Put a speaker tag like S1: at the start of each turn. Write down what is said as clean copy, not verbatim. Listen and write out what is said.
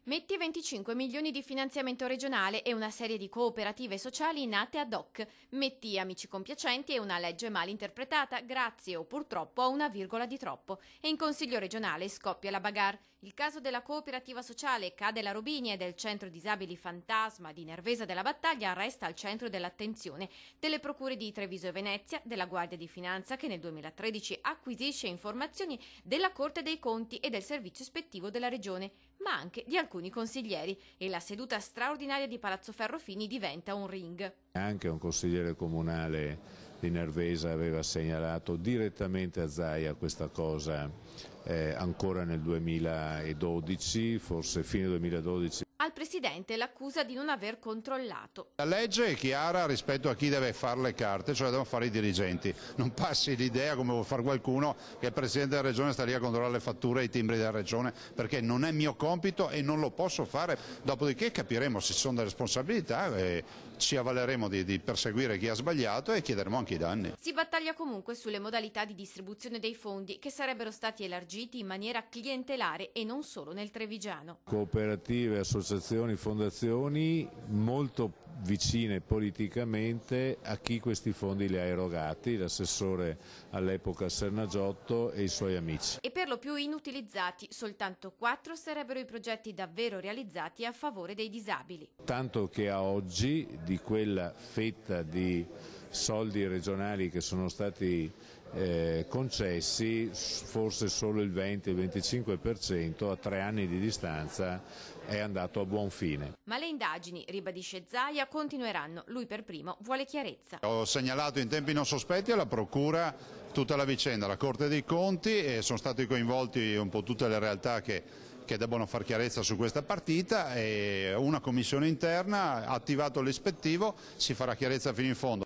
S1: Metti 25 milioni di finanziamento regionale e una serie di cooperative sociali nate ad hoc. Metti amici compiacenti e una legge mal interpretata grazie o purtroppo a una virgola di troppo. E in Consiglio regionale scoppia la bagarre. Il caso della cooperativa sociale Cade la Robinia e del centro disabili Fantasma di Nervesa della Battaglia resta al centro dell'attenzione delle procure di Treviso e Venezia, della Guardia di Finanza che nel 2013 acquisisce informazioni della Corte dei Conti e del Servizio Ispettivo della Regione, ma anche di alcuni consiglieri, e la seduta straordinaria di Palazzo Ferrofini diventa un ring.
S2: Anche un consigliere comunale di Nervesa aveva segnalato direttamente a Zaia questa cosa ancora nel 2012, forse fine 2012.
S1: Al Presidente l'accusa di non aver controllato.
S3: La legge è chiara rispetto a chi deve fare le carte, cioè devono fare i dirigenti. Non passi l'idea, come vuol fare qualcuno, che il Presidente della Regione sta lì a controllare le fatture e i timbri della Regione, perché non è mio compito e non lo posso fare. Dopodiché capiremo se ci sono delle responsabilità e ci avvaleremo di perseguire chi ha sbagliato e chiederemo anche i danni.
S1: Si battaglia comunque sulle modalità di distribuzione dei fondi che sarebbero stati elargiti in maniera clientelare e non solo nel Trevigiano.
S2: Cooperative, associazioni, fondazioni molto vicine politicamente a chi questi fondi li ha erogati, l'assessore all'epoca Sernagiotto e i suoi amici.
S1: E per lo più inutilizzati, soltanto 4 sarebbero i progetti davvero realizzati a favore dei disabili.
S2: Tanto che a oggi di quella fetta di soldi regionali che sono stati concessi, forse solo il 20-25% a 3 anni di distanza è andato a buon fine.
S1: Ma le indagini, ribadisce Zaia, continueranno. Lui per primo vuole chiarezza.
S3: Ho segnalato in tempi non sospetti alla Procura tutta la vicenda, alla Corte dei Conti, e sono stati coinvolti un po' tutte le realtà che debbono far chiarezza su questa partita, e una commissione interna ha attivato l'ispettivo, si farà chiarezza fino in fondo.